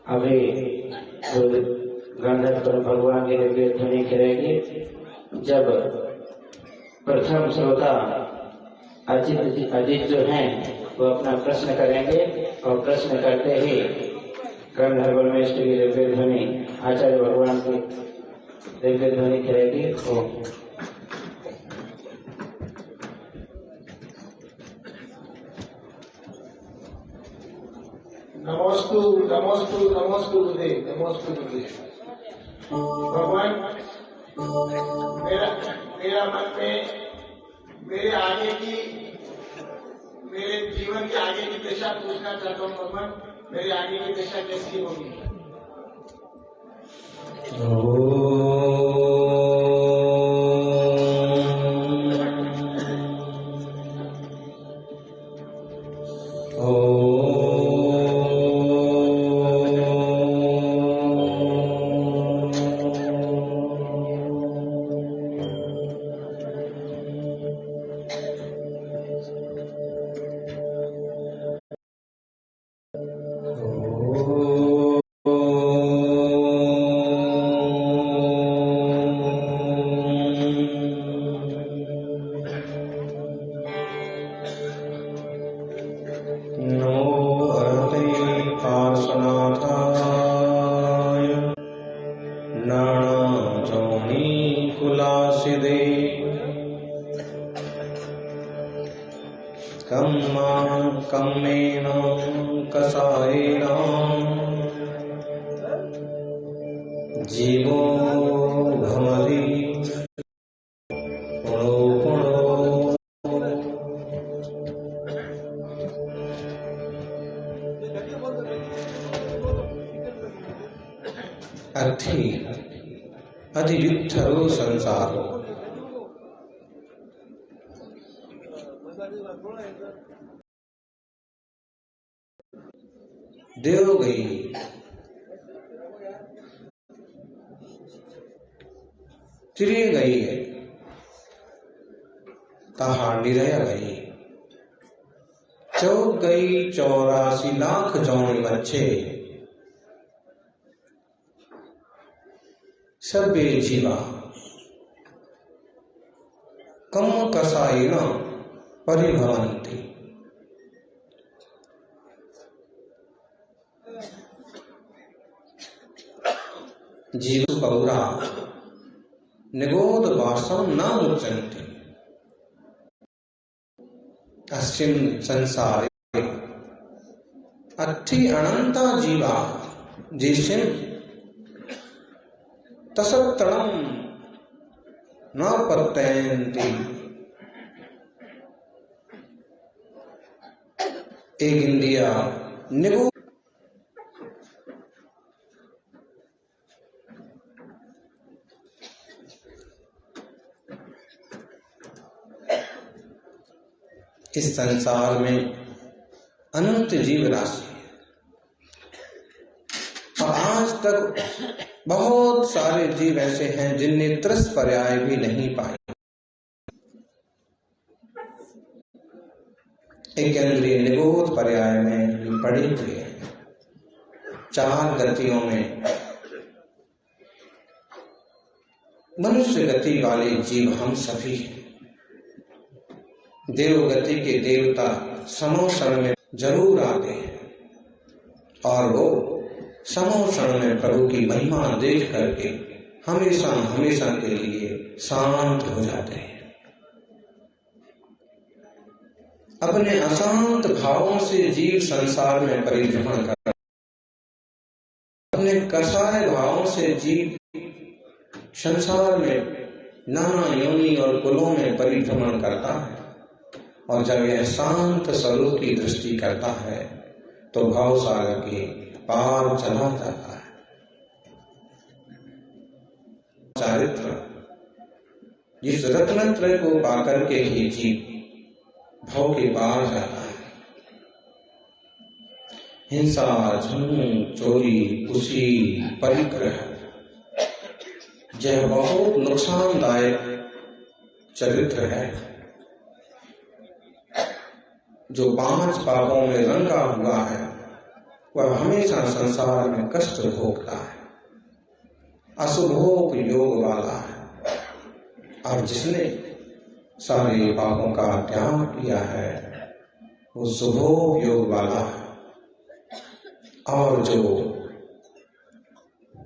अभी गंधर्व भगवान की दिव्य ध्वनि करेगी। जब प्रथम श्रोता अजित जो हैं वो अपना प्रश्न करेंगे और प्रश्न करते ही गंधर्व परमेश्वर की दिव्य ध्वनि आचार्य भगवान की दिव्य ध्वनि करेगी। नमोस्तु नमोस्तु नमोस्तु गुरुदेव, नमोस्तु गुरुदेव। भगवान, मेरा मन में मेरे जीवन के आगे की दिशा पूछना चाहता हूँ। भगवान, मेरे आगे की दिशा कैसी होगी? कम्मेन कसायेन जीवो भवति पुरो पुरो। अर्थी अधिविठ्ठलो संसारो। देव गई तिरे गई तहा निरय गई। चौक गई 84 लाख जौन बच्चे सबे जीवा कम कसायेन परिभवन्ति। जीव पौरा निगोद वासम न मुच्यन्ते। अस्मिन् संसारे अट्ठी अनंता जीवा जिसिम तसत्तरम न पत्यन्ति। एक इंडिया निगो इस संसार में अनंत जीव राशि है और आज तक बहुत सारे जीव ऐसे हैं जिनने त्रस पर्याय भी नहीं पाए। एक इंद्रिय निगोद पर्याय में पड़े हुए 4 गतियों में मनुष्य गति वाले जीव हम सभी हैं। देव गति के देवता समोषण में जरूर आते हैं और वो समोषण में प्रभु की महिमा देख करके हमेशा हमेशा के लिए शांत हो जाते हैं। अपने अशांत भावों से जीव संसार में परिभ्रमण करता है। अपने कसाय भावों से जीव संसार में नाना योनि और कुलों में परिभ्रमण करता है और जब यह शांत स्वरूप की दृष्टि करता है तो भाव सागर के पार चला जाता है। चारित्र जिस रत्नत्रय को पाकर के ही जीव भाव के पार जाता है। हिंसा, झूठ, चोरी, कुशी, परिग्रह यह बहुत नुकसानदायक चरित्र है जो 5 पापों में रंगा हुआ है वह हमेशा संसार में कष्ट भोगता है, अशुभोग योग वाला है। और जिसने सारे पापों का त्याग किया है वो शुभोग योग वाला है। और जो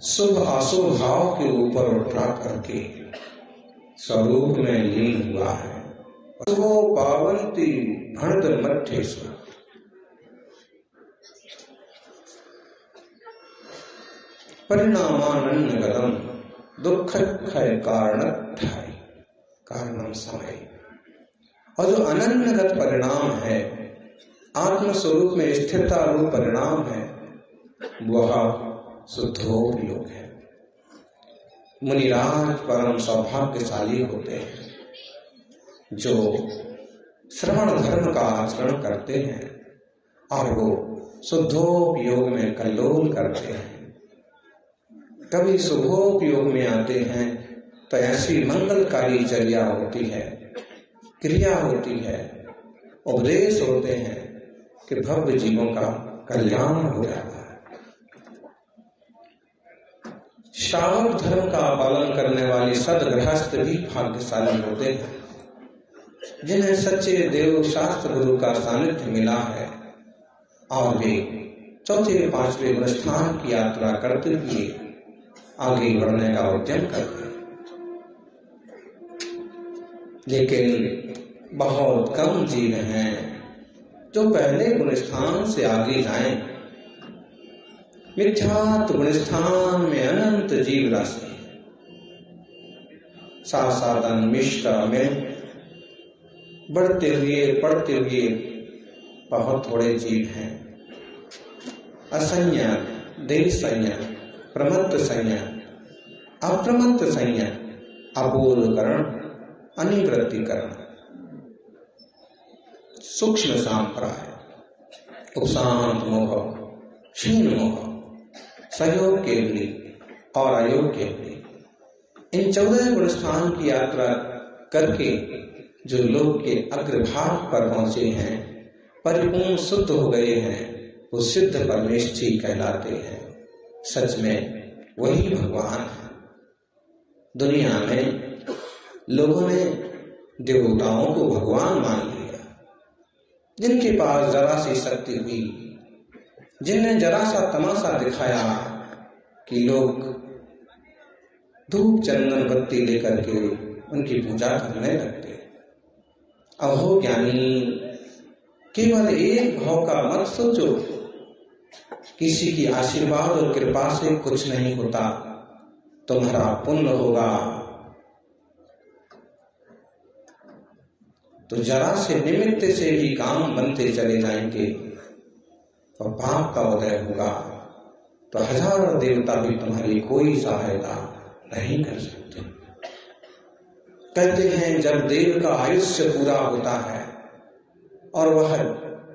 शुभ अशुभ भाव के ऊपर उठा करके स्वरूप में लीन हुआ है, शुभो पावंती भणत मध्येषु। परिणामानन्य गदम दुख क्षय कारणम समय। और जो अनन्यगत परिणाम है, आत्मस्वरूप में स्थिरता रूप परिणाम है, वह शुद्धोग योग है। मुनिराज परम सौभाग्यशाली होते हैं जो श्रवण धर्म का आचरण करते हैं और वो शुद्धोग योग में कल्लोल करते हैं। कभी शुभोग योग में आते हैं तो ऐसी मंगलकारी चर्या होती है, क्रिया होती है, उपदेश होते हैं कि भव्य जीवों का कल्याण हो जाता है। श्रावक धर्म का पालन करने वाले सदगृहस्थ भी भाग्यशाली होते हैं जिन्हें सच्चे देव शास्त्र गुरु का सानिध्य मिला है और वे चौथे पांचवें गुणस्थान की यात्रा करते हुए आगे बढ़ने का उद्यम करते हैं। लेकिन बहुत कम जीव हैं जो पहले गुणस्थान से आगे जाएं। मिथ्यात्व गुणस्थान में अनंत जीव राशि है। साधन मिश्रा में बढ़ते हुए पढ़ते हुए बहुत थोड़े जीव हैं। असंज्ञ, देश संज्ञा, प्रमत्त संज्ञा, अप्रमत्त संज्ञा, अबोधकरण, अनिवृत्तिकरण, सूक्ष्म सांप्राय, उपशांत मोह, क्षीण मोह, सहयोग के लिए और अयोग के लिए, इन 14 गुणस्थान की यात्रा करके जो लोग के अग्रभाग पर पहुंचे हैं, परिपूर्ण शुद्ध हो गए हैं, वो सिद्ध परमेष्ठी कहलाते हैं। सच में वही भगवान है। दुनिया में लोगों ने देवताओं को भगवान मान लिया। जिनके पास जरा सी शक्ति हुई, जिनने जरा सा तमाशा दिखाया कि लोग धूप चंदन बत्ती लेकर के उनकी पूजा करने लगते। अहो ज्ञानी, केवल एक भाव का मत सोचो। किसी की आशीर्वाद और कृपा से कुछ नहीं होता, तुम्हारा पुण्य होगा तो जरा से निमित्त से भी काम बनते चले जाएंगे और पाप का उदय होगा तो हजारों देवता भी तुम्हारी कोई सहायता नहीं कर सकते। कहते हैं जब देव का आयुष्य पूरा होता है और वह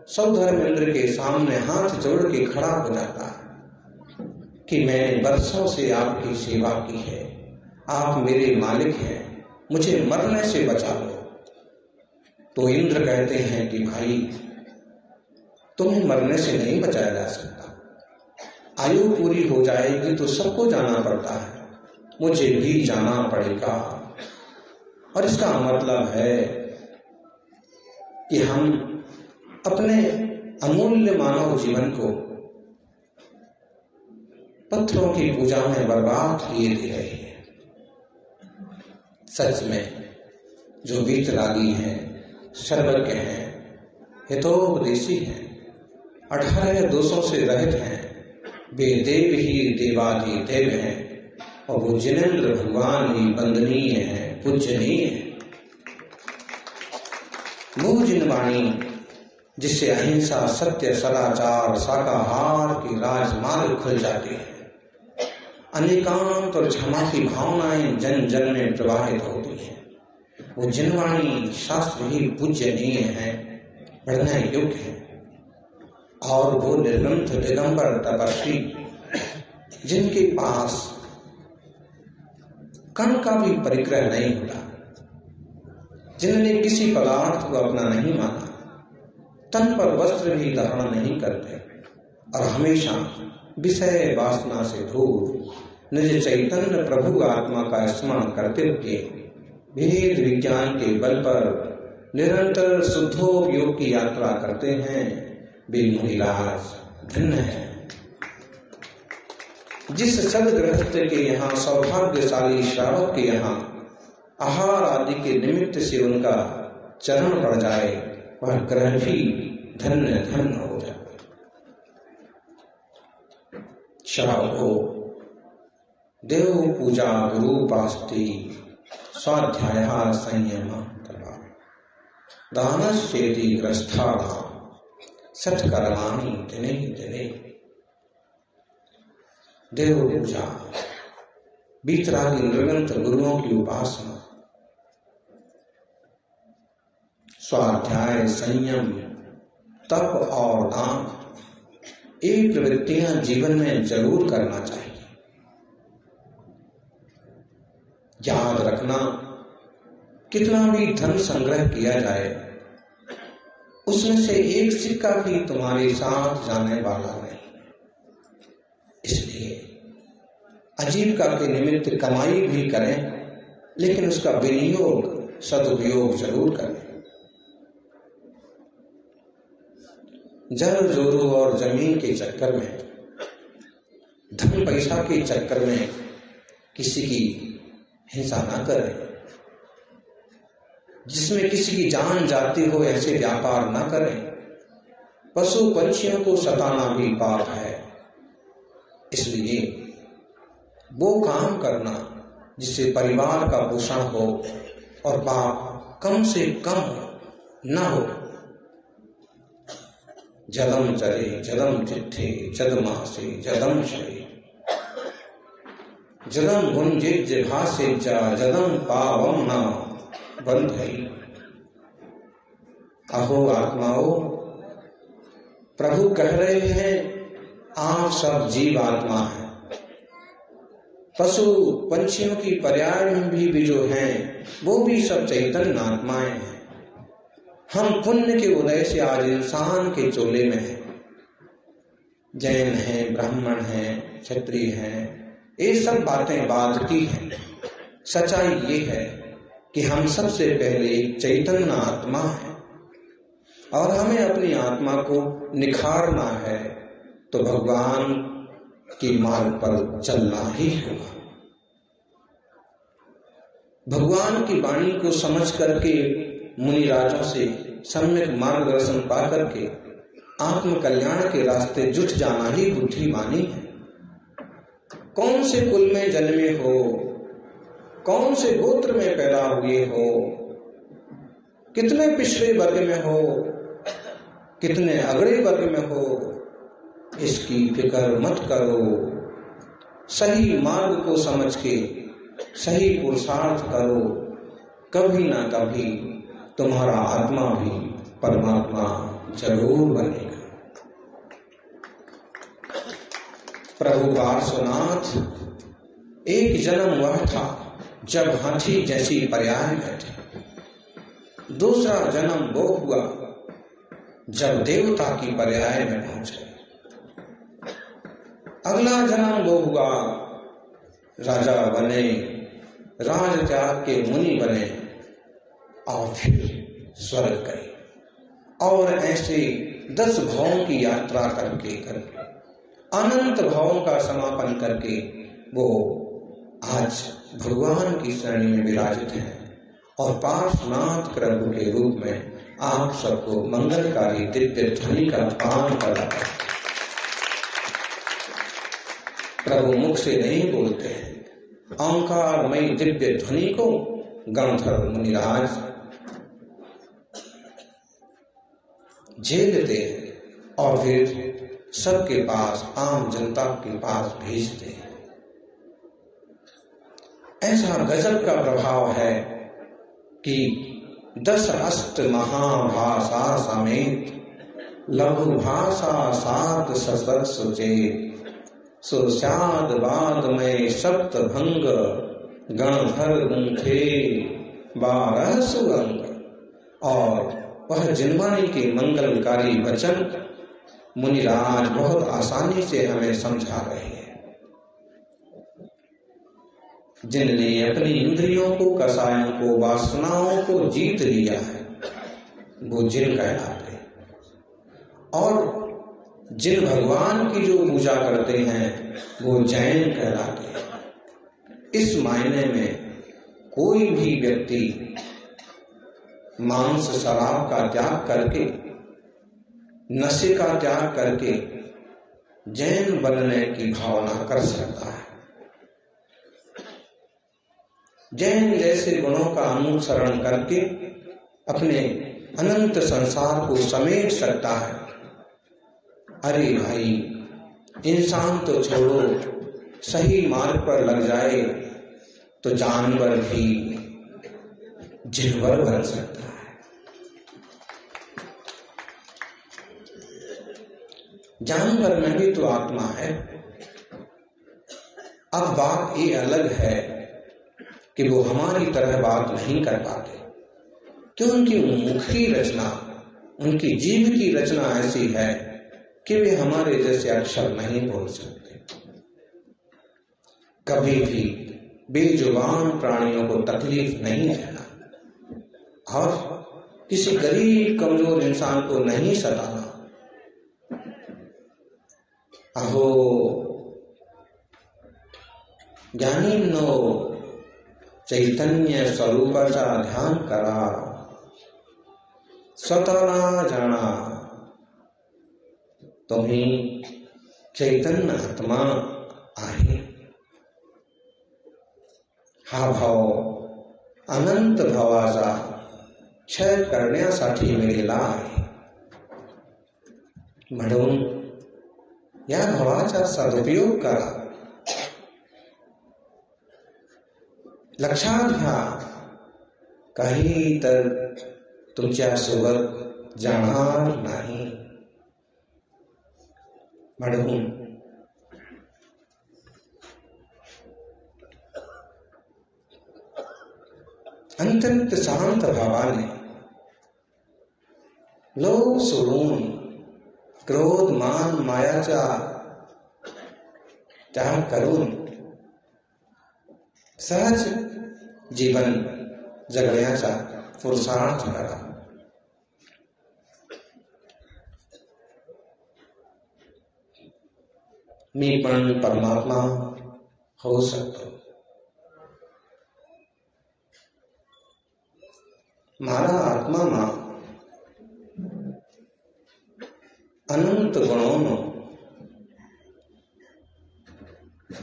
सौधर्मेंद्र के सामने हाथ जोड़ के खड़ा हो जाता है कि मैंने वर्षों से आपकी सेवा की है, आप मेरे मालिक हैं, मुझे मरने से बचा लो। तो इंद्र कहते हैं कि भाई तुम्हें मरने से नहीं बचाया जा सकता। आयु पूरी हो जाएगी तो सबको जाना पड़ता है, मुझे भी जाना पड़ेगा। और इसका मतलब है कि हम अपने अमूल्य मानव जीवन को पत्थरों की पूजा में बर्बाद किए दे रहे हैं। सच में जो वीतरागी हैं, सर्वज्ञ हैं, हितोपदेशी हैं, 18 दोषों से रहित हैं, वे देव ही देवादि देव हैं और वो जिनेंद्र भगवान ही वंदनीय हैं, पूजनीय हैं। वो जिनवाणी जिससे अहिंसा, सत्य, सदाचार, शाकाहार की राजमार्ग खुल जाती है। अनेकांत और क्षमा की भावनाएं जन जन में प्रवाहित होती हैं। वो जिनवाणी शास्त्र ही पूजनीय है, बढ़ने योग्य है। और वो निर्गंथ दिगंबर तपस्वी जिनके पास कण का भी परिग्रह नहीं होता, जिन्होंने किसी पदार्थ को अपना नहीं माना, तन पर वस्त्र भी धारण नहीं करते, और हमेशा विषय वासना से दूर निज चैतन्य प्रभु आत्मा का स्मरण करते हुए भेद विज्ञान के बल पर निरंतर शुद्धोपयोग की यात्रा करते हैं, वे मुनिराज धन्य है। जिस सदगृहस्थ के यहाँ, सौभाग्यशाली श्रावक के यहाँ आहार आदि के निमित्त से उनका चरण पड़ जाए, वह ग्रह भी धन्य धन्य हो जाए। श्रावको देव पूजा गुरु पास्ति स्वाध्याय संयम दानश्चेति ग्रस्था सत्कर्माणि दिने दिने। देव पूजा, बीतरागी निरंतर गुरुओं की उपासना, स्वाध्याय संयम तप और दान, ये प्रवृत्तियां जीवन में जरूर करना चाहिए। याद रखना, कितना भी धन संग्रह किया जाए, उसमें से एक सिक्का भी तुम्हारे साथ जाने वाला नहीं। इसलिए आजीविका के निमित्त कमाई भी करें, लेकिन उसका विनियोग सदुपयोग जरूर करें। जल जोरों और जमीन के चक्कर में, धन पैसा के चक्कर में किसी की हिंसा ना करें। जिसमें किसी की जान जाती हो ऐसे व्यापार ना करें। पशु पंछियों को सताना भी पाप है। इसलिए वो काम करना जिससे परिवार का पोषण हो और पाप कम से कम न हो। जदम चरे जदम चिट्ठे जदमासे जदम शरे जदम गुंजित भाषे जदम पावम न बंधई। अहो आत्माओं, प्रभु कह रहे हैं आप सब जीव आत्मा हैं। पशु पंछियों की पर्याय में भी जो हैं वो भी सब चैतन्य आत्माएं हैं। हम पुण्य के उदय से आज इंसान के चोले में हैं। जैन हैं, ब्राह्मण हैं, क्षत्रिय हैं, ये सब बातें बाद की हैं। सच्चाई ये है कि हम सबसे पहले चैतन्य आत्मा है और हमें अपनी आत्मा को निखारना है तो भगवान के मार्ग पर चलना ही होगा। भगवान की वाणी को समझ करके मुनिराजों से सम्यक मार्गदर्शन पा करके आत्म कल्याण के रास्ते जुट जाना ही बुद्धिमानी है। कौन से कुल में जन्मे हो, कौन से गोत्र में पैदा हुए हो, कितने पिछड़े वर्ग में हो, कितने अगड़े वर्ग में हो, इसकी फिक्र मत करो। सही मार्ग को समझ के सही पुरुषार्थ करो। कभी ना कभी तुम्हारा आत्मा भी परमात्मा जरूर बनेगा। प्रभु पार्श्वनाथ, एक जन्म वह था जब हाथी जैसी पर्याय में थे। दूसरा जन्म वो हुआ जब देवता की पर्याय में पहुंचे। अगला जन्म वो हुआ राजा बने, राज त्याग के मुनि बने और फिर स्वर्ग गए। और ऐसे 10 भावों की यात्रा करके अनंत भावों का समापन करके वो आज भगवान की श्रेणी में विराजित है और पार्श्वनाथ प्रभु के रूप में आप सबको मंगलकारी दिव्य ध्वनि का पान करा। प्रभु मुख से नहीं बोलते हैं, ओंकारमयी दिव्य ध्वनि को गंधर्व मुनिराज झेलते हैं और फिर सबके पास, आम जनता के पास भेजते हैं। ऐसा गजब का प्रभाव है कि 10 अष्ट महाभाषा समेत लघु भाषा 7 सशत सुचेत सुस्याद बाद में सप्त भंग गणधर गुंथे 12 सुअंग। और वह जिनवाणी के मंगलकारी वचन मुनिराज बहुत आसानी से हमें समझा रहे हैं। जिनने अपनी इंद्रियों को, कसायों को, वासनाओं को जीत लिया है वो जिन कहलाते हैं, और जिन भगवान की जो पूजा करते हैं वो जैन कहलाते हैं। इस मायने में कोई भी व्यक्ति मांस शराब का त्याग करके, नशे का त्याग करके जैन बनने की भावना कर सकता है। जैन जैसे गुणों का अनुसरण करके अपने अनंत संसार को समेट सकता है। अरे भाई, इंसान तो छोड़ो, सही मार्ग पर लग जाए तो जानवर भी जिनवर बन सकता है। जानवर में भी तो आत्मा है। अब बात ये अलग है कि वो हमारी तरह बात नहीं कर पाते, क्यों? उनकी मुख की रचना, उनकी जीभ की रचना ऐसी है कि वे हमारे जैसे अक्षर नहीं बोल सकते। कभी भी बेजुबान प्राणियों को तकलीफ नहीं देना और किसी गरीब कमजोर इंसान को नहीं सताना। अहो ज्ञानीनो चैतन्य स्वरूपाचा ध्यान करा, स्वतः जाना तुम्ही चैतन्य आत्मा आहे। हा भाव अनंत भावाचा क्षय करण्यासाठी मिळाला आहे। म्हणून या भावाचा सदुपयोग करा। लक्षात घ्या, काही तर तुमच्या सोबत जाणार नाही। म्हणून अत्यंत शांत भावाने लोभ सोडून क्रोध मान मायाचा त्याग करून सहज जीवन जगण्याचा पुरुषार्थ करा। मी पण परमात्मा हो सकतो। मारा आत्माમાં अनंत गुणोનો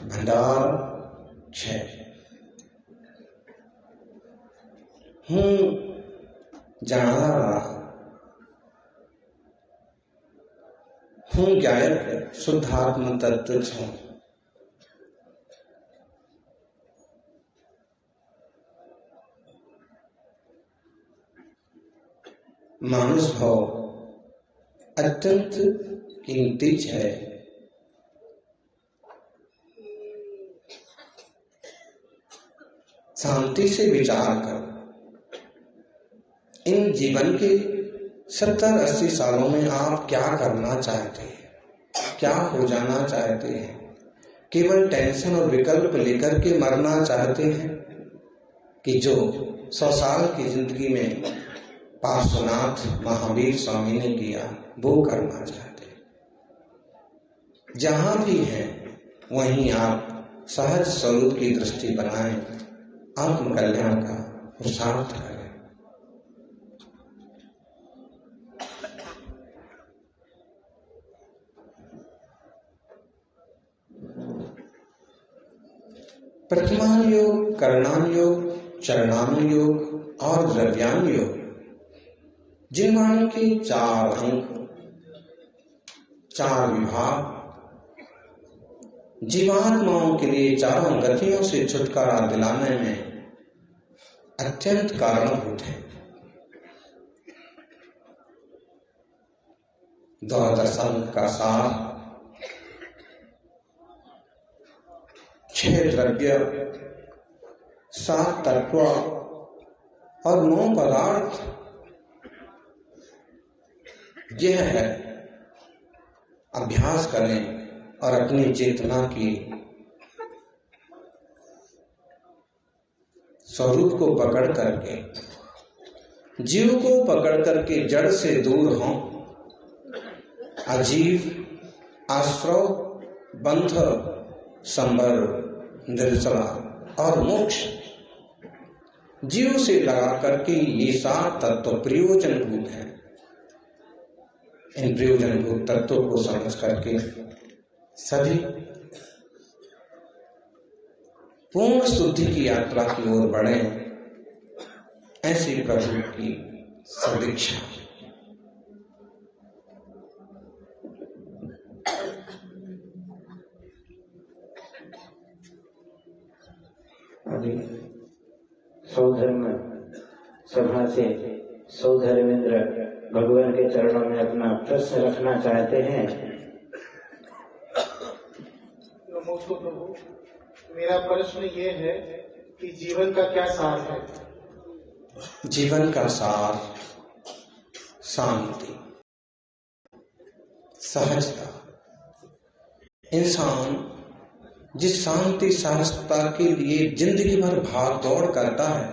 ભંડાર છે। હું જાણનારા, હું ગાયક શુદ્ધાત્મ તત્વ છું। मानुष भाव अत्यंत कीमती है। शांति से विचार कर, इन जीवन के 70-80 सालों में आप क्या करना चाहते हैं, क्या हो जाना चाहते हैं? केवल टेंशन और विकल्प लेकर के मरना चाहते हैं कि जो 100 साल की जिंदगी में पार्श्वनाथ महावीर स्वामी ने किया वो करना चाहते हैं? जहां भी हैं वहीं आप सहज स्वरूप की दृष्टि बनाएं, आत्म कल्याण का पुरुषार्थ करें। प्रतिमान योग, करणान योग, चरणान योग और द्रव्यान योग, जिनवाणी के 4 अंक, 4 विभाग जीवात्माओं के लिए चारों गतियों से छुटकारा दिलाने में अत्यंत कारणभूत है। द्वादश अंक का सार 6 द्रव्य, 7 तत्व और 9 पदार्थ यह है अभ्यास करें और अपनी चेतना की स्वरूप को पकड़ करके, जीव को पकड़ करके जड़ से दूर हों, अजीव, आश्रव, बंध, संबर, निर्जला और मोक्ष, जीव से लगा करके ये 7 तत्व प्रयोजनभूत हैं। इन प्रयोजनभूत तत्वों को समझ करके सभी पूर्ण शुद्धि की यात्रा की ओर बढ़े, ऐसी प्रभु की सदीक्षा। अभी सौधर्म सभा से सौधर्मेंद्र भगवान के चरणों में अपना प्रश्न रखना चाहते हैं। नमस्ते प्रभु, मेरा प्रश्न ये है कि जीवन का क्या सार है? जीवन का सार शांति, सहजता। इंसान जिस शांति सहजता के लिए जिंदगी भर भाग दौड़ करता है,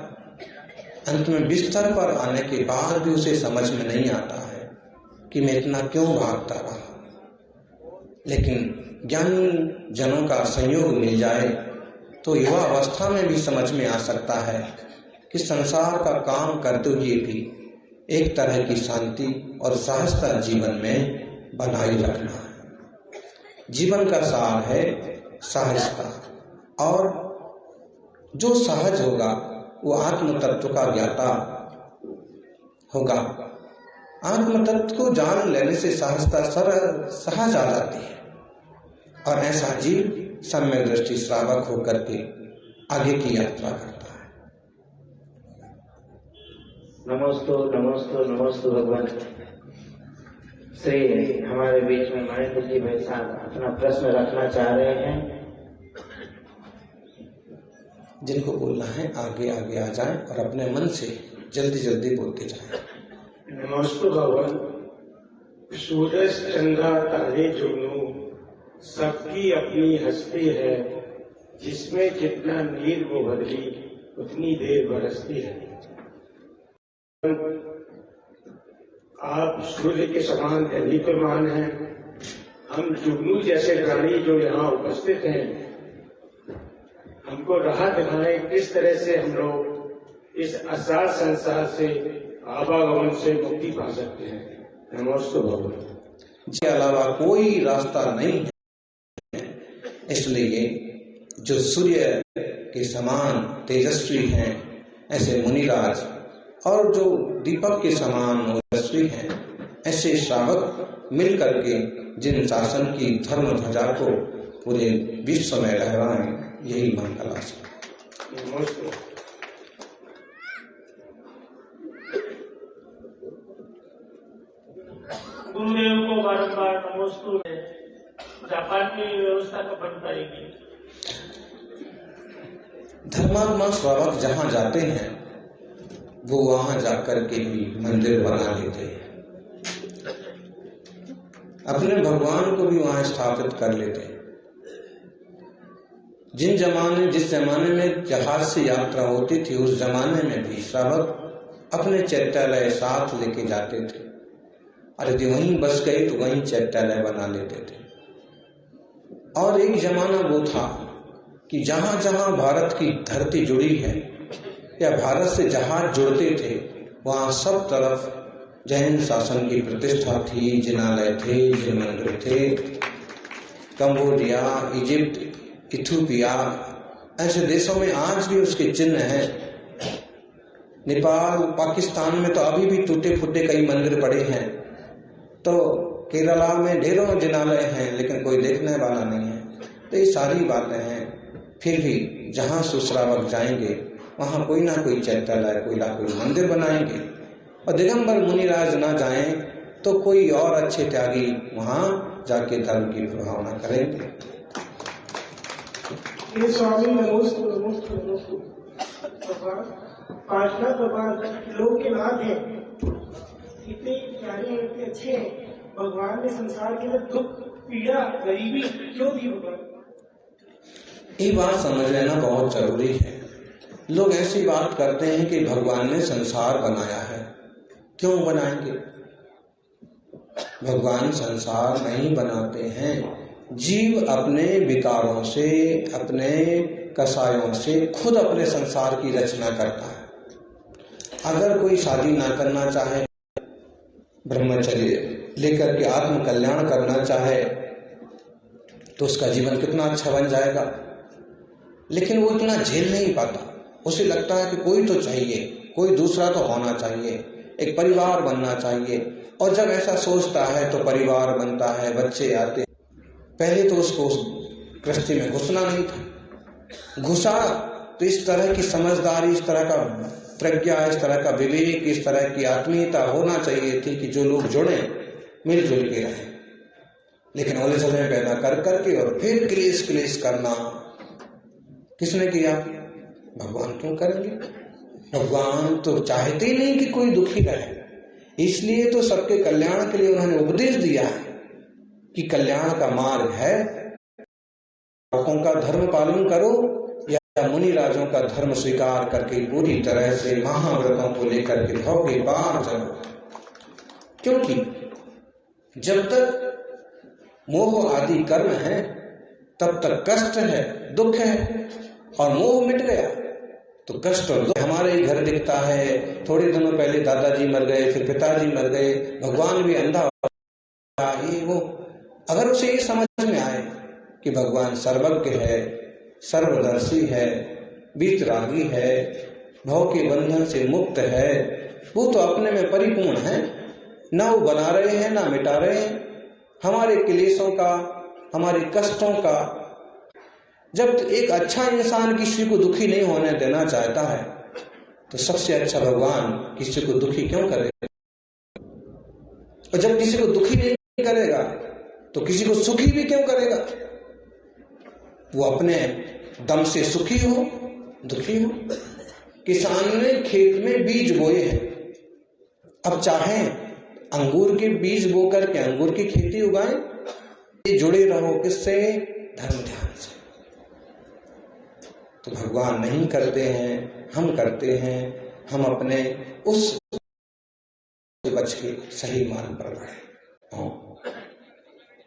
अंत में बिस्तर पर आने के बाद भी उसे समझ में नहीं आता है कि मैं इतना क्यों भागता रहा। लेकिन ज्ञानी जनों का संयोग मिल जाए तो युवा अवस्था में भी समझ में आ सकता है कि संसार का काम करते हुए भी एक तरह की शांति और सहजता जीवन में बनाए रखना है। जीवन का सार है सहजता, और जो सहज होगा वो आत्म तत्व का ज्ञाता होगा। आत्म तत्व को जान लेने से सहजता सहज आ जाती है, और ऐसा जीव सम्यक दृष्टि श्रावक होकर के आगे की यात्रा करता है। नमोस्तु नमोस्तु नमोस्तु भगवान। श्री हमारे बीच में महेंद्र जी भाई साहब अपना प्रश्न रखना चाह रहे हैं। जिनको बोलना है आगे आगे आ जाएं और अपने मन से जल्दी जल्दी बोलते जाएं। नमस्ते भगवान। सूरज, चंद्रा, तारे, जुगनू सबकी अपनी हस्ती है, जिसमें जितना नीर वो बदली उतनी देर बरसती है। आप सूर्य के समान दीप्यमान हैं, हम जुगनू जैसे प्राणी जो यहाँ उपस्थित हैं, हमको राह दिखाएं किस तरह से हम लोग इस असार संसार से आवागमन से मुक्ति पा सकते हैं। नमस्ते भगवान। इसके अलावा कोई रास्ता नहीं है। इसलिए जो सूर्य के समान तेजस्वी हैं, ऐसे मुनिराज, और जो दीपक के समान ओजस्वी हैं, ऐसे श्रावक मिल करके जिन शासन की धर्म ध्वजा को पूरे विश्व में लहराएं, यही मंगल आशा। गुरुदेव को बारंबार नमस्ते। जापान की व्यवस्था कब बन पाएगी? धर्मात्मा श्रावक जहाँ जाते हैं वो वहां जाकर के भी मंदिर बना लेते हैं, अपने भगवान को भी वहां स्थापित कर लेते हैं। जिस जमाने में जहाज से यात्रा होती थी, उस जमाने में भी श्रावक अपने चैत्यालय साथ लेके जाते थे, और यदि वहीं बस गए तो वहीं चैत्यालय बना लेते थे। और एक जमाना वो था कि जहां जहां भारत की धरती जुड़ी है या भारत से जहाज जुड़ते थे, वहां सब तरफ जैन शासन की प्रतिष्ठा थी, जिनालय थे, जिन मंदिर थे। कंबोडिया, इजिप्ट, इथियोपिया, ऐसे देशों में आज भी उसके चिन्ह हैं। नेपाल, पाकिस्तान में तो अभी भी टूटे फूटे कई मंदिर पड़े हैं। तो केरला में ढेरों जिनालय हैं, लेकिन कोई देखने वाला नहीं है। तो ये सारी बातें हैं। फिर भी जहाँ सुश्रावक जाएंगे वहाँ कोई ना कोई चैत्यालय, कोई ना कोई मंदिर बनाएंगे। और दिगंबर मुनिराज ना जाएं तो कोई और अच्छे त्यागी वहाँ जाके धर्म की प्रभावना करेंगे। ये स्वामी नमोस्तु नमोस्तु नमोस्तु। पांचना प्रभात लोग के नाथ हैं, इतने प्यारे हैं, इतने अच्छे हैं। भगवान ने संसार के अंदर दुख पीड़ा गरीबी क्यों दी भगवान? ये बात समझ लेना बहुत जरूरी है। लोग ऐसी बात करते हैं कि भगवान ने संसार बनाया है। क्यों बनाएंगे? भगवान संसार नहीं बनाते हैं। जीव अपने विकारों से, अपने कसायों से खुद अपने संसार की रचना करता है। अगर कोई शादी ना करना चाहे, ब्रह्मचर्य लेकर के आत्म कल्याण करना चाहे, तो उसका जीवन कितना अच्छा बन जाएगा। लेकिन वो इतना झेल नहीं पाता। उसे लगता है कि कोई तो चाहिए, कोई दूसरा तो होना चाहिए, एक परिवार बनना चाहिए। और जब ऐसा सोचता है तो परिवार बनता है, बच्चे आते। पहले तो उसको उस गृहस्थी में घुसना नहीं था। घुसा तो इस तरह की समझदारी, इस तरह का प्रज्ञा, इस तरह का विवेक, इस तरह की आत्मीयता होना चाहिए थी कि जो लोग जुड़े मिलजुल के रहें। लेकिन उलझने पैदा कर करके और फिर क्लेश करना किसने किया? भगवान क्यों करेंगे? भगवान तो चाहते ही नहीं कि कोई दुखी रहे। इसलिए तो सबके कल्याण के लिए उन्होंने उपदेश दिया है कि कल्याण का मार्ग है, लोगों का धर्म पालन करो या मुनि राजों का धर्म स्वीकार करके पूरी तरह से महाव्रतों को लेकर के भाव के पार चलो। क्योंकि जब तक मोह आदि कर्म है तब तक कष्ट है, दुख है। और मोह मिट गया तो कष्ट और दुख। हमारे ही घर दिखता है, थोड़े दिनों पहले दादाजी मर गए, फिर पिताजी मर गए, भगवान भी अंधा ये वो। अगर उसे ये समझ में आए कि भगवान सर्वज्ञ है, सर्वदर्शी है, वीतरागी है, भव के बंधन से मुक्त है, वो तो अपने में परिपूर्ण है, ना वो बना रहे हैं ना मिटा रहे हैं हमारे क्लेशों का, हमारे कष्टों का। जब एक अच्छा इंसान किसी को दुखी नहीं होने देना चाहता है तो सबसे अच्छा भगवान किसी को दुखी क्यों करेगा? और जब किसी को दुखी नहीं करेगा तो किसी को सुखी भी क्यों करेगा? वो अपने दम से सुखी हो, दुखी हो। किसान ने खेत में बीज बोए हैं, अब चाहे अंगूर के बीज बो करके अंगूर की खेती उगाएं। ये जुड़े रहो किससे? धर्म ध्यान से। तो भगवान नहीं करते हैं, हम करते हैं। हम अपने उस बच के सही मार्ग पर बढ़े।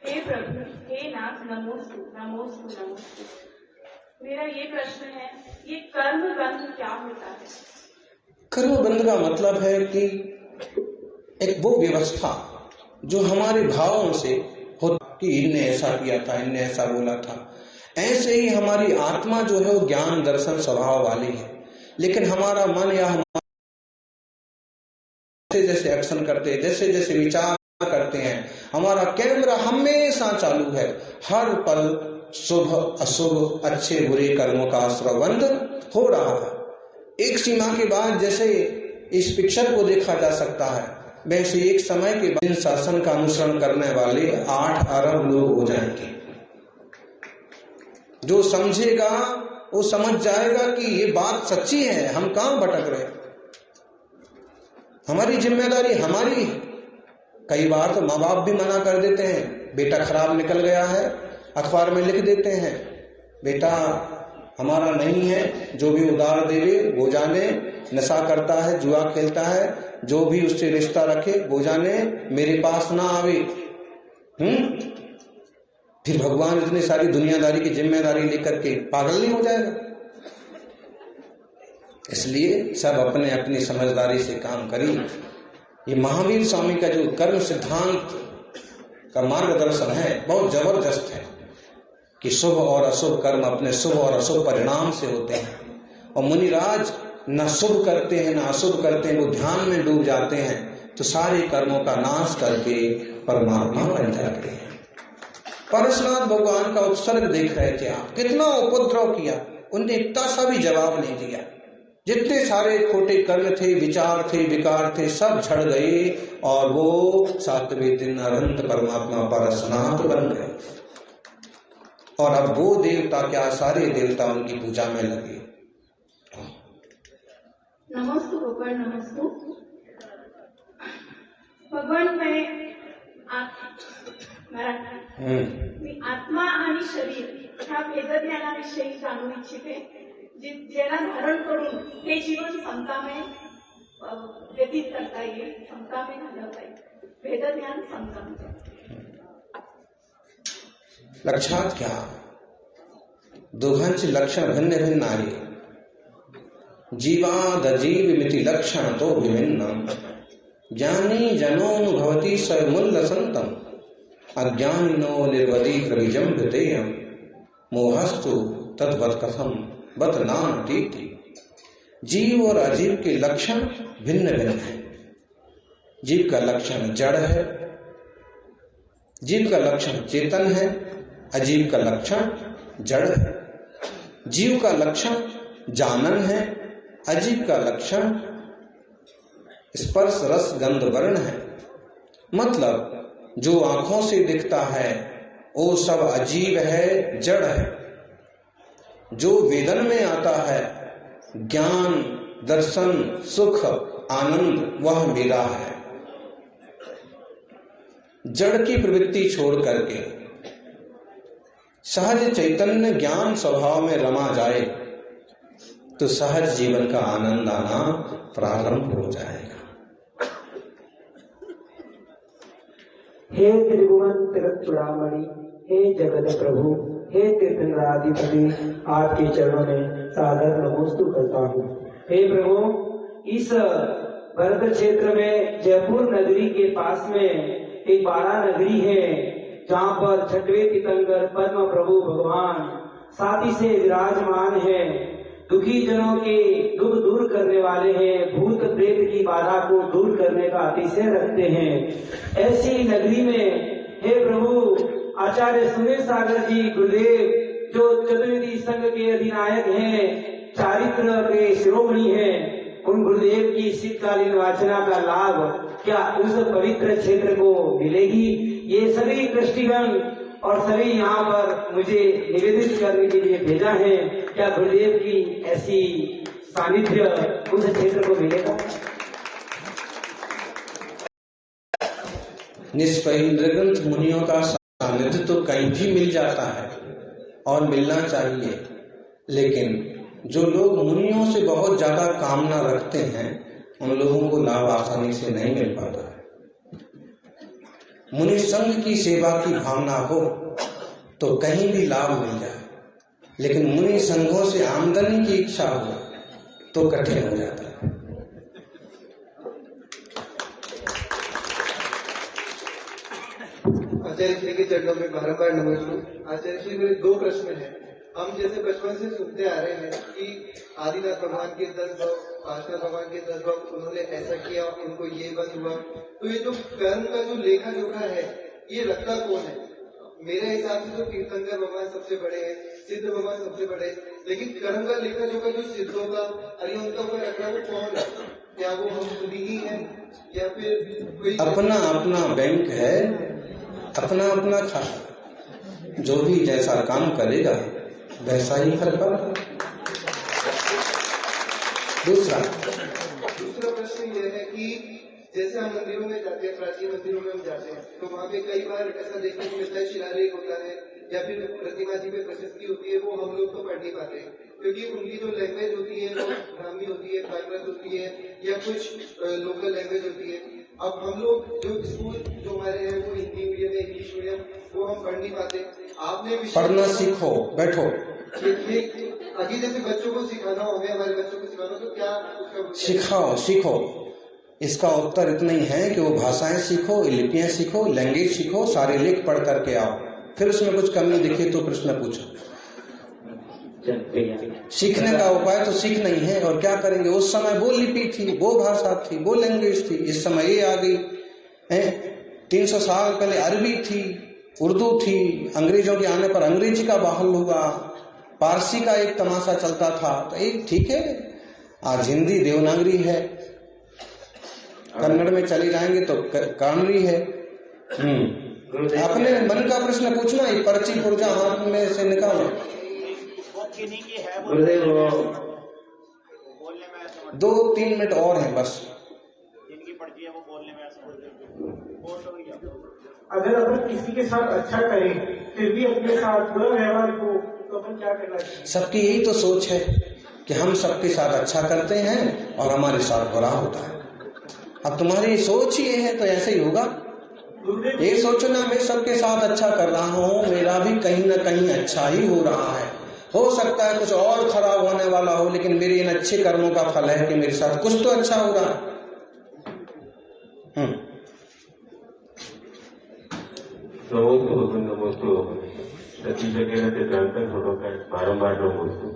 हे प्रभु, हे नाथ, नमोस्तु नमोस्तु नमोस्तु। मेरा ये प्रश्न है, ये कर्म बंध क्या होता है? कर्म बंध का मतलब है कि एक वो व्यवस्था जो हमारे भावों से हो कि इनने ऐसा किया था, इनने ऐसा बोला था। ऐसे ही हमारी आत्मा जो है वो ज्ञान दर्शन स्वभाव वाली है। लेकिन हमारा मन या जैसे एक्शन करते, जैसे जैसे विचार करते हैं, हमारा कैमरा हमेशा चालू है। हर पल शुभ अशुभ, अच्छे बुरे कर्मों का श्रवण हो रहा है। एक सीमा के बाद जैसे इस पिक्चर को देखा जा सकता है, वैसे एक समय के बाद शासन का अनुसरण करने वाले 8 अरब लोग हो जाएंगे। जो समझेगा वो समझ जाएगा कि ये बात सच्ची है, हम कहां भटक रहे। हमारी जिम्मेदारी हमारी है। कई बार तो माँ बाप भी मना कर देते हैं, बेटा खराब निकल गया है, अखबार में लिख देते हैं, बेटा हमारा नहीं है, जो भी उधार देवे वो जाने, नशा करता है, जुआ खेलता है, जो भी उससे रिश्ता रखे वो जाने, मेरे पास ना आवे। फिर भगवान इतनी सारी दुनियादारी की जिम्मेदारी लेकर के पागल नहीं हो जाएगा? इसलिए सब अपने अपनी समझदारी से काम करिए। ये महावीर स्वामी का जो कर्म सिद्धांत का मार्गदर्शन है बहुत जबरदस्त है कि शुभ और अशुभ कर्म अपने शुभ और अशुभ परिणाम से होते हैं। और मुनिराज न शुभ करते हैं न अशुभ करते हैं, वो ध्यान में डूब जाते हैं तो सारे कर्मों का नाश करके परमात्मा बन जाते हैं। परशुनाथ भगवान का उत्सर्ग देख रहे थे आप, कितना उपद्रव किया, उनने इतना सा भी जवाब नहीं दिया। जितने सारे खोटे कर्म थे, विचार थे, विकार थे, सब झड़ गए और वो 7वें दिन अनंत परमात्मा परशुनाथ बन गए। और अब वो देवता क्या, सारे देवता उनकी पूजा में लगे। नमस्ते भगवान, नमस्ते भगवान। मैं मराठी। मी आत्मा आणि शरीर ह्या भेदज्ञानाविषयी जाणून इच्छिते, ज्याला धारण करून हे जीवन समतामय व्यतीत करता येईल, समतामय घालवता येईल, भेदज्ञान समतामय। लक्षात घ्या, दोघांची लक्षण भिन्न भिन्न आहे। जीवादजीवमिति लक्षण तो विभिन्न, ज्ञानी जनोनुभवति सर्वमूल्य संतम, अज्ञानिनो निर्वदीत विजंभतेयम, मोहस्तु तद्वत् कथम बत नानतीति। जीव और अजीव के लक्षण भिन्न भिन्न है। जीव का लक्षण जड़ है, जीव का लक्षण चेतन है, अजीव का लक्षण जड़ है। जीव का लक्षण जानन है, अजीव का लक्षण स्पर्श रस गंध वर्ण है। मतलब जो आंखों से दिखता है वो सब अजीव है, जड़ है। जो वेदन में आता है ज्ञान, दर्शन, सुख, आनंद, वह मेरा है। जड़ की प्रवृत्ति छोड़ करके सहज चैतन्य ज्ञान स्वभाव में रमा जाए तो सहज जीवन का आनंद आना प्रारंभ हो जाएगा। हे त्रिभुवन तिरचुड़ामणि, हे जगत प्रभु, हे तीर्थंकराधिपति, आपके चरणों में सादर नमोस्तु करता हूँ। हे प्रभु, इस भरत क्षेत्र में जयपुर नगरी के पास में एक बाड़ा नगरी है, जहाँ पर छठवें तीर्थंकर पद्म प्रभु भगवान साथी से विराजमान है। दुखी जनों के दुख दूर करने वाले हैं, भूत प्रेत की बाधा को दूर करने का अतिशय रखते हैं। ऐसी नगरी में हे प्रभु, आचार्य सुरेश सागर जी गुरुदेव जो चतुर्वेदी संघ के अधिनायक हैं, चारित्र के शिरोमणि हैं, उन गुरुदेव की शीतकालीन वाचना का लाभ क्या उस पवित्र क्षेत्र को मिलेगी? ये सभी दृष्टिगण और सभी यहाँ पर मुझे निवेदित करने के लिए भेजा है, क्या गुरुदेव की ऐसी सानिध्य उस क्षेत्र को मिलेगा? निष्पयी निर्ग्रंथ मुनियों का सानिध्य तो कहीं भी मिल जाता है और मिलना चाहिए, लेकिन जो लोग मुनियों से बहुत ज्यादा कामना रखते हैं उन लोगों को लाभ आसानी से नहीं मिल पाता है। मुनि संघ की सेवा की भावना हो तो कहीं भी लाभ मिल जाए, लेकिन मुनि संघों से आमदनी की इच्छा हो तो कठिन हो जाता है। आचार्य श्री के चरणों में बारंबार नमस्कार। आचार्य श्री, मेरे दो प्रश्न हैं। हम जैसे बचपन से सुनते आ रहे हैं कि आदिनाथ भगवान के 10 भाव, पार्श्वनाथ भगवान के 10 भाव, उन्होंने ऐसा किया, उनको ये बंद हुआ। तो ये जो कर्म का जो लेखा जोखा है, ये रखता कौन है? मेरे हिसाब से तो तीर्थंकर भगवान सबसे बड़े हैं, सिद्ध भगवान सबसे बड़े, लेकिन कर्म का लेखा जोखा जो सिद्धों का अरिहंतों का रखना वो कौन है? क्या वो हम खुद ही हैं या फिर कोई अपना अपना बैंक है, अपना अपना खाता, जो भी जैसा काम करेगा वैसा ही फल पाएगा। दूसरा प्रश्न यह है कि जैसे हम मंदिरों में जाते हैं, प्राचीन मंदिरों में हम जाते हैं, तो वहाँ पे कई बार ऐसा देखने को मिलता है, शिलालेख होता है या फिर प्रतिमा जी में प्रशस्ति होती है, वो हम लोग तो पढ़ नहीं पाते क्योंकि उनकी जो लैंग्वेज होती है वो ब्राह्मी होती है, प्राकृत होती है या कुछ लोकल लैंग्वेज होती है। अब हम लोग जो स्कूल जो हमारे हैं वो हिंदी मीडियम है, इंग्लिश मीडियम, वो हम पढ़ नहीं पाते। आपने पढ़ना सीखो, बैठो। आगे जैसे बच्चों को सिखाना हो, हमें हमारे बच्चों को सिखाना, तो क्या उसका सिखाओ, सीखो। इसका उत्तर इतना ही है कि वो भाषाएं सीखो, लिपियां सीखो, लैंग्वेज सीखो, सारे लेख पढ़ करके आओ, फिर उसमें कुछ कमी दिखे तो प्रश्न पूछो। सीखने का उपाय तो सीखना ही है, और क्या करेंगे? उस समय वो लिपि थी, वो भाषा थी, वो लैंग्वेज थी, इस समय ये आ गई है। 300 साल पहले अरबी थी, उर्दू थी, अंग्रेजों के आने पर अंग्रेजी का बहाल हुआ, पारसी का एक तमाशा चलता था, तो एक ठीक है। आज हिंदी देवनागरी है, कन्नड़ में चले जाएंगे तो कानड़ी है। अपने मन का प्रश्न पूछना, ये पर्ची पुर्जा हाथ में से निकालो। 2-3 मिनट और हैं बस। जिनकी पर्ची है वो बोलने में अगर अपन किसी के साथ अच्छा करें फिर भी अपने साथ बुरा व्यवहार हो तो अपन क्या करना चाहिए? सबकी यही तो सोच है कि हम सबके साथ अच्छा करते हैं और हमारे साथ बुरा होता है। अब तुम्हारी सोच ये है तो ऐसे ही होगा। ये सोचो ना मैं सबके साथ अच्छा कर रहा हूँ, मेरा भी कहीं ना कहीं अच्छा ही हो रहा है। हो सकता है कुछ और खराब होने वाला हो, लेकिन मेरे इन अच्छे कर्मों का फल है कि मेरे साथ कुछ तो अच्छा हो रहा है। नमोस्तु सती जगह ते जानकर थोड़ा बारंबार नमोस्तु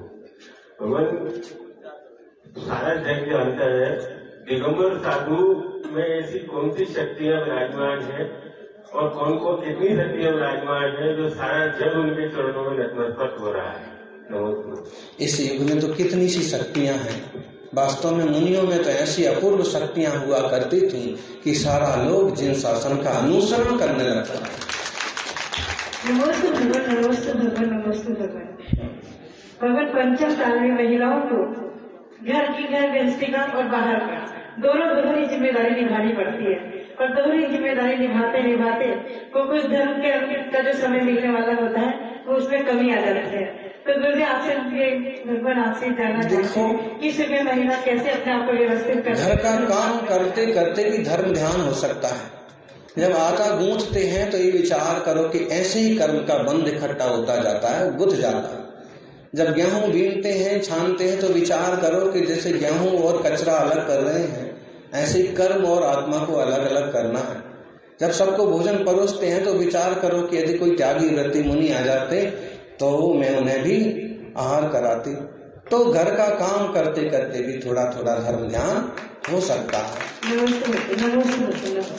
भगवान। सारा जग जानता है दिगंबर साधु में ऐसी कौन सी शक्तियां विराजमान है और कौन कौन कितनी शक्तियां विराजमान है जो सारा जग उनके चरणों में नतमस्तक हो रहा है। नमोस्तु। इस युग में तो कितनी सी शक्तियां हैं। वास्तव में मुनियों में तो ऐसी अपूर्व शक्तियां हुआ करती थी कि सारा लोग जिन शासन का अनुसरण करने लगता है। नमोस्तु भगवान, नमोस्तु भगवान, नमोस्तु भगवान। भगवान पंचम काल में महिलाओं को घर की घर गृहस्थी का और बाहर का दोनों ही जिम्मेदारी निभानी पड़ती है और दोनों ही जिम्मेदारी निभाते निभाते को कुछ धर्म के का जो समय मिलने वाला होता है वो उसमें कमी आ जाती है। तो गुरुदेव आपसे भगवान आपसे जानना चाहते हैं कि इस समय महिला कैसे अपने आप को व्यवस्थित कर घर का काम करते करते भी धर्म ध्यान हो सकता है। जब आटा गूंथते हैं तो ये विचार करो कि ऐसे ही कर्म का बंध इकट्ठा होता जाता है, गुथ जाता है। जब गेहूं बीनते हैं, छानते हैं तो विचार करो कि जैसे गेहूं और कचरा अलग कर रहे हैं, ऐसे ही कर्म और आत्मा को अलग अलग करना है। जब सबको भोजन परोसते हैं तो विचार करो कि यदि कोई त्यागी व्रती मुनि आ जाते तो मैं उन्हें भी आहार कराती। तो घर का काम करते करते भी थोड़ा थोड़ा धर्म ध्यान हो सकता है।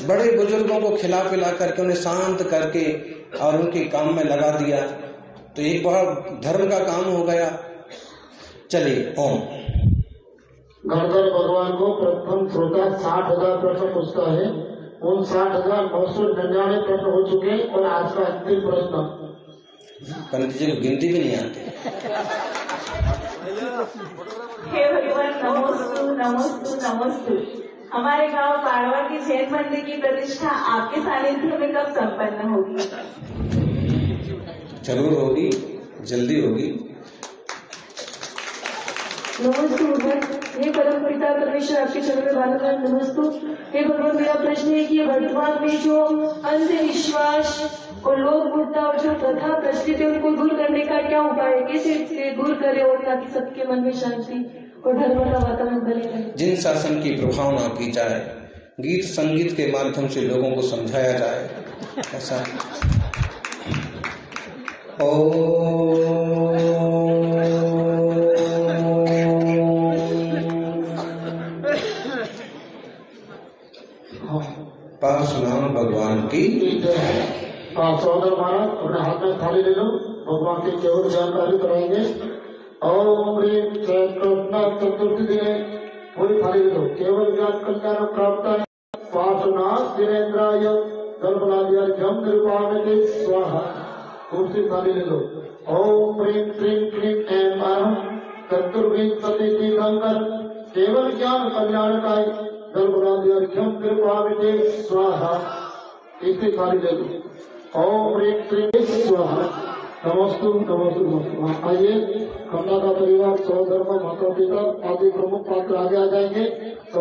बड़े बुजुर्गों को खिला पिला करके उन्हें शांत करके और उनके काम में लगा दिया तो एक बड़ा धर्म का काम हो गया। चलिए ओम। गणधर भगवान को प्रथम श्रोता 60,000 प्रश्न पूछता है। उन 60,999 प्रश्न हो चुके और आज का अंतिम प्रश्न। पंडित जी को गिनती भी नहीं आती। हे भगवान, नमोस्तु नमोस्तु नमोस्तु। हमारे गांव पाड़वा की जैन मंदिर की प्रतिष्ठा आपके सानिध्य में कब संपन्न होगी? जरूर होगी, जल्दी होगी। नमस्ते भगवान। हे परम पिता परमेश्वर आपके चरण में बारंबार नमस्तु। हे भगवान, मेरा प्रश्न है कि वर्तमान में जो अंधविश्वास और लोक मूर्ता और जो प्रथा प्रचलित है उनको दूर करने का क्या उपाय है? कैसे इसे दूर करे और ताकि सबके मन में शांति और धर्म का वातावरण बने रहे? जिन शासन की प्रभावना की जाए, गीत संगीत के माध्यम से लोगों को समझाया जाए, ऐसा परशुराम भगवान की। सौदर महाराज अपने हाथ में थाली ले लो, भगवान की केवल जानकारी कराएंगे। ओम चतुर्थी दिन पूरी थाली ले लो। केवल ज्ञान कल्याण प्राप्त पार्श्वनाथ वीरेन्द्राय दर्पणाद्यर्घ्यम निरुपावते स्वाहा। दूसरी थाली ले लो। ओम ह्रीं क्रीं क्लीं ऐं अहं चतुर्विंशति तीर्थंकर केवल ज्ञान कल्याणकाय दर्पणाद्यर्घ्यम निरुपावते स्वाहा। तीसरी थाली ले लो। ओम ह्रीं क्रीं स्वाहा। नमस्तु नमस्तु नमस्तु। आइए कन्या का परिवार, सौधर्म, माता पिता आदि प्रमुख पात्र आगे आ जाएंगे।